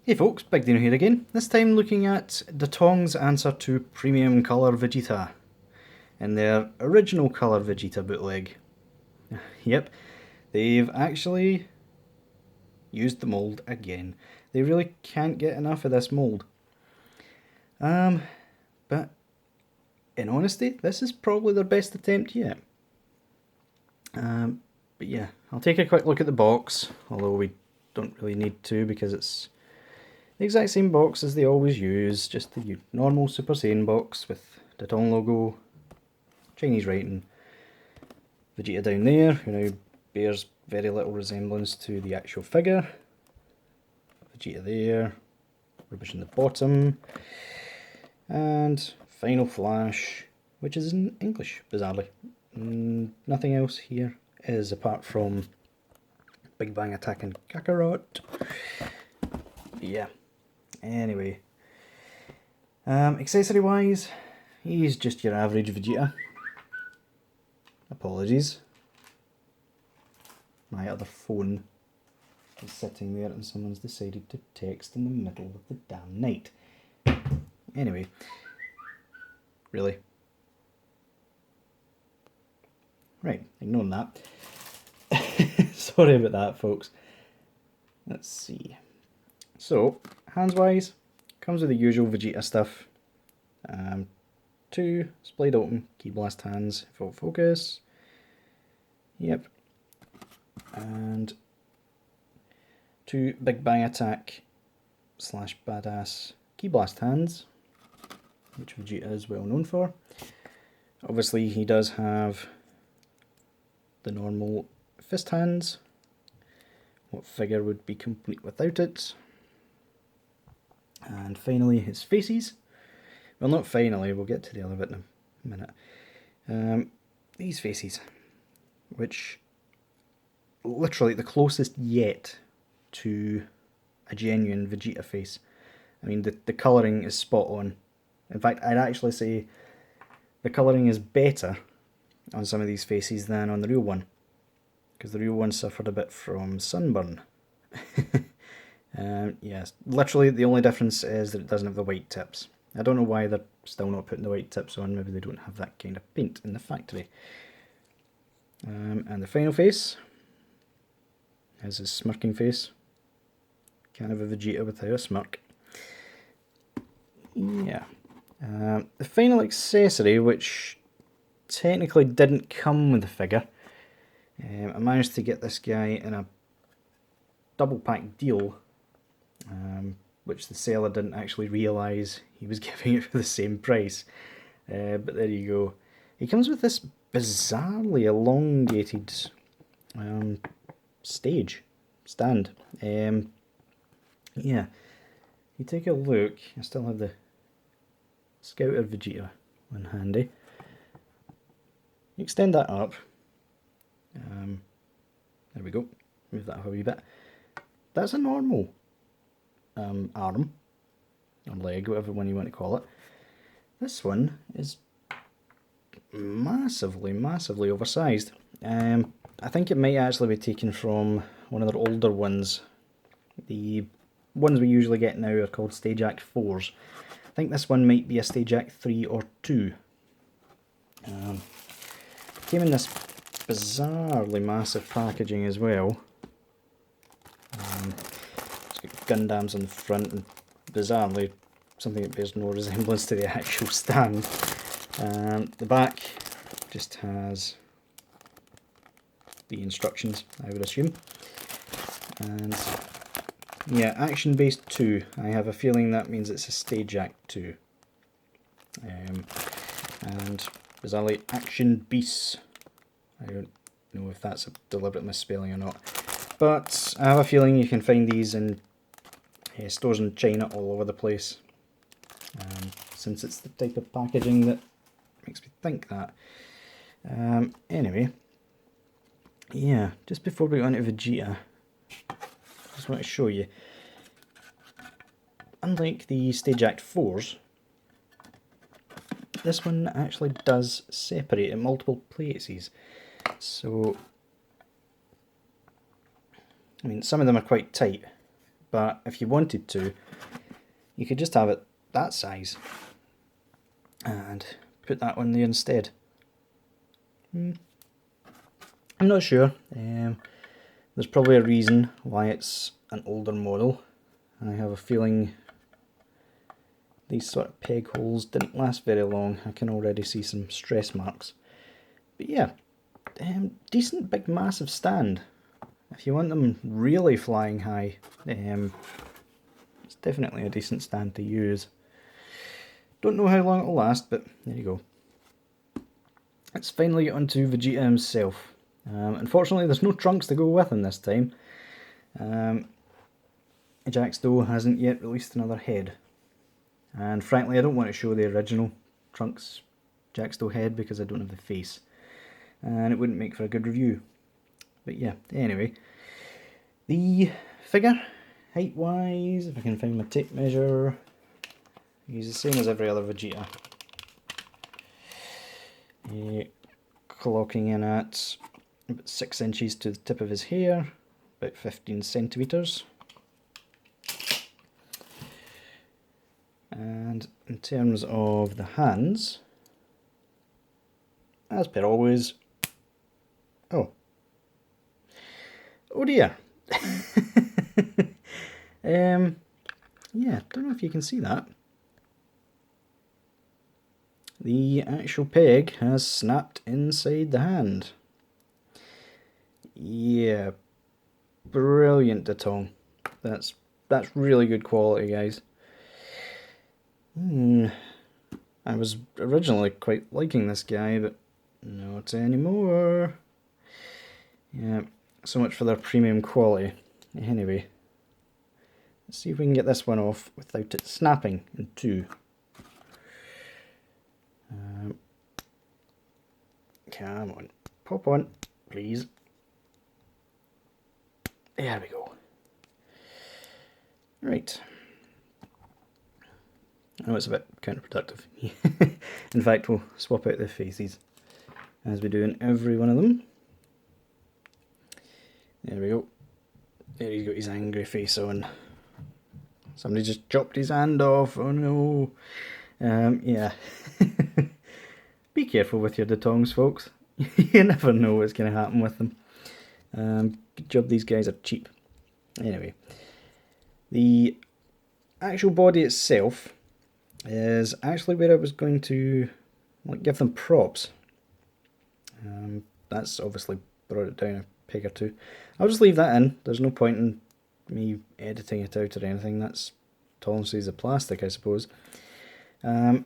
Hey folks, Big Deano here again, this time looking at Datongs' answer to Premium Colour Vegeta in their original Colour Vegeta bootleg. Yep, they've actually used the mould again. They really can't get enough of this mould. But in honesty, this is probably their best attempt yet. But yeah, I'll take a quick look at the box, although we don't really need to because it's the exact same box as they always use, just the normal Super Saiyan box with Datong logo, Chinese writing, Vegeta down there, who now bears very little resemblance to the actual figure, Vegeta there, rubbish in the bottom, and Final Flash, which is in English, bizarrely. Nothing else here is apart from Big Bang attacking Kakarot. Yeah. Anyway, accessory wise, he's just your average Vegeta. Apologies. My other phone is sitting there and someone's decided to text in the middle of the damn night. Anyway, really. Right, ignoring that. Sorry about that, folks. Let's see. So, hands-wise, comes with the usual Vegeta stuff. 2 splayed open key blast hands, full focus. Yep. And 2 Big Bang Attack / Badass key blast hands, which Vegeta is well known for. Obviously, he does have the normal fist hands. What figure would be complete without it? And finally, his faces. Well, not finally, we'll get to the other bit in a minute. These faces, which literally the closest yet to a genuine Vegeta face. I mean, the colouring is spot on. In fact, I'd actually say the colouring is better on some of these faces than on the real one, because the real one suffered a bit from sunburn. Yes, literally the only difference is that it doesn't have the white tips. I don't know why they're still not putting the white tips on, maybe they don't have that kind of paint in the factory. And the final face is his smirking face. Kind of a Vegeta without a smirk. Yeah. The final accessory, which technically didn't come with the figure, I managed to get this guy in a double pack deal, which the seller didn't actually realise he was giving it for the same price. But there you go. He comes with this bizarrely elongated stand. Yeah, you take a look, I still have the Scouter Vegeta on handy. You extend that up. There we go. Move that up a wee bit. That's a normal arm or leg, whatever one you want to call it. This one is massively oversized. I think it might actually be taken from one of their older ones. The ones we usually get now are called Stage Act 4s. I think this one might be a Stage Act 3 or 2. Came in this bizarrely massive packaging as well. It's got Gundams on the front and bizarrely something that bears no resemblance to the actual stand. The back just has the instructions, I would assume. And yeah, action based 2. I have a feeling that means it's a Stage Act 2. And bizarrely, action beasts. I don't know if that's a deliberate misspelling or not, but I have a feeling you can find these in stores in China all over the place, since it's the type of packaging that makes me think that. Anyway, yeah, just before we go on to Vegeta, I just want to show you, unlike the Stage Act 4s, this one actually does separate in multiple places. So, I mean, some of them are quite tight, but if you wanted to, you could just have it that size and put that on there instead. I'm not sure. There's probably a reason why it's an older model. I have a feeling these sort of peg holes didn't last very long. I can already see some stress marks. But yeah, decent big massive stand. If you want them really flying high, it's definitely a decent stand to use. Don't know how long it'll last, but there you go. Let's finally get onto Vegeta himself. Unfortunately, there's no trunks to go with him this time. Jax though hasn't yet released another head. And frankly, I don't want to show the original Trunks Jaxdo head because I don't have the face. And it wouldn't make for a good review. But yeah, anyway. The figure, height-wise, if I can find my tape measure, he's the same as every other Vegeta. Clocking in at about 6 inches to the tip of his hair, about 15 centimetres. And in terms of the hands, as per always, oh dear. Yeah, don't know if you can see that. The actual peg has snapped inside the hand. Yeah, brilliant Datong. That's really good quality, guys. I was originally quite liking this guy, but not anymore. Yeah, so much for their premium quality. Anyway, let's see if we can get this one off without it snapping in two. Come on, pop on, please. There we go. Right. I know it's a bit counterproductive. In fact, we'll swap out the faces as we do in every one of them. There we go. There he's got his angry face on. Somebody just chopped his hand off. Oh no. Yeah. Be careful with your Datongs, folks. You never know what's going to happen with them. Good job these guys are cheap. Anyway. The actual body itself is actually where I was going to give them props. That's obviously brought it down a peg or two. I'll just leave that in. There's no point in me editing it out or anything. That's tolerances of plastic, I suppose. But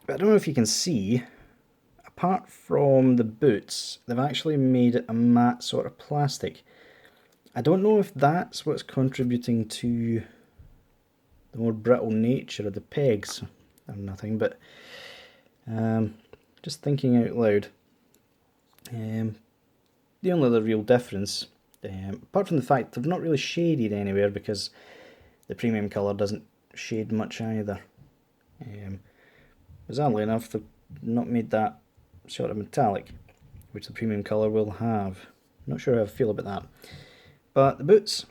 I don't know if you can see, apart from the boots, they've actually made it a matte sort of plastic. I don't know if that's what's contributing to the more brittle nature of the pegs or nothing, but just thinking out loud, the only other real difference, apart from the fact they've not really shaded anywhere because the premium colour doesn't shade much either. Bizarrely enough, they've not made that sort of metallic, which the premium colour will have. Not sure how I feel about that. But the boots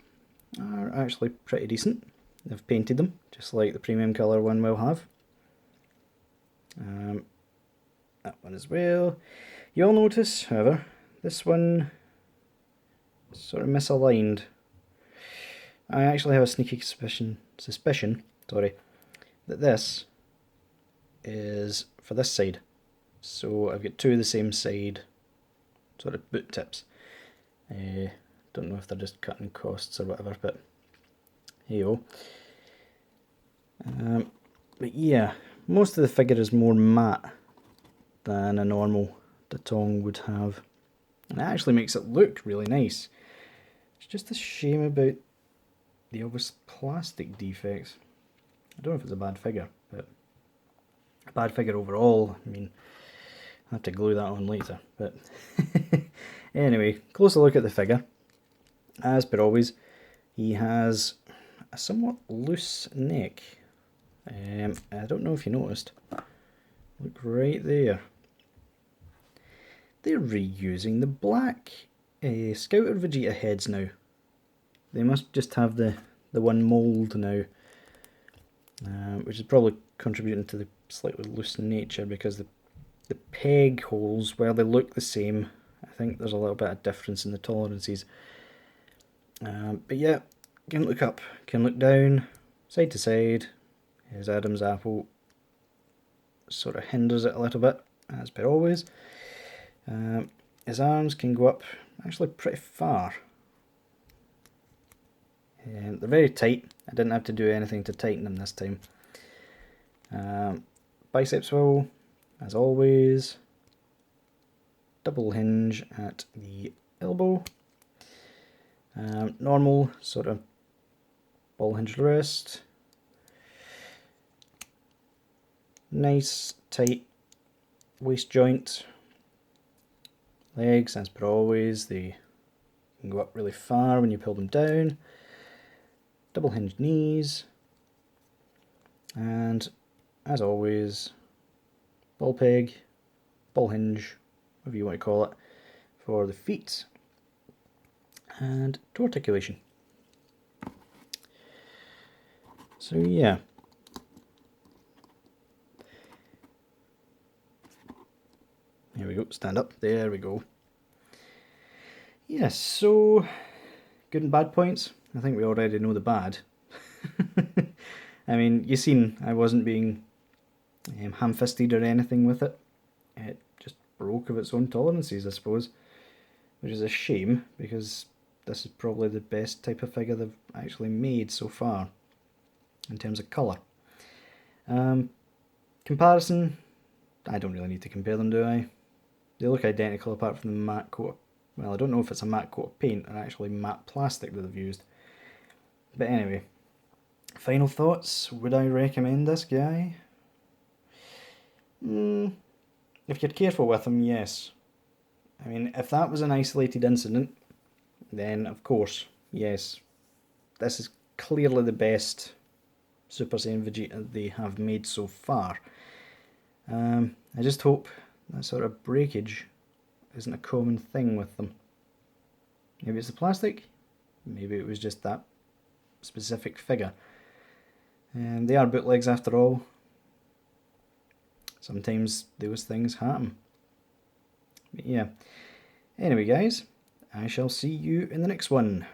are actually pretty decent. They've painted them, just like the premium colour one will have. That one as well. You'll notice, however, this one is sort of misaligned. I actually have a sneaky suspicion, that this is for this side. So I've got two of the same side sort of boot tips. Don't know if they're just cutting costs or whatever, but hey-o. But yeah, most of the figure is more matte than a normal Datong would have. And it actually makes it look really nice. It's just a shame about the obvious plastic defects. I don't know if it's a bad figure, but a bad figure overall. I mean, I'll have to glue that on later. But anyway, closer look at the figure. As per always, he has a somewhat loose neck. I don't know if you noticed. Look right there. They're reusing the black Scouter Vegeta heads now. They must just have the the one mould now, which is probably contributing to the slightly loose nature, because the peg holes, while they look the same, I think there's a little bit of difference in the tolerances. But yeah, can look up, can look down, side to side. Here's Adam's apple, sort of hinders it a little bit, as per always. His arms can go up actually pretty far. They're very tight. I didn't have to do anything to tighten them this time. Biceps will, as always, double hinge at the elbow. Normal sort of ball hinged wrist. Nice tight waist joint. Legs, as per always, they can go up really far when you pull them down. Double hinged knees. And as always, ball peg, ball hinge, whatever you want to call it, for the feet. And toe articulation. So yeah. Here we go, stand up, there we go. Yes, so good and bad points. I think we already know the bad. I mean, you've seen I wasn't being ham-fisted or anything with it. It just broke of its own tolerances, I suppose, which is a shame, because this is probably the best type of figure they've actually made so far in terms of colour. Comparison, I don't really need to compare them, do I? They look identical apart from the matte coat. Well, I don't know if it's a matte coat of paint or actually matte plastic that they've used. But anyway, final thoughts. Would I recommend this guy? If you're careful with him, yes. I mean, if that was an isolated incident, then of course, yes. This is clearly the best Super Saiyan Vegeta they have made so far. I just hope that sort of breakage isn't a common thing with them. Maybe it's the plastic, maybe it was just that specific figure. And they are bootlegs after all. Sometimes those things happen. But yeah. Anyway guys, I shall see you in the next one.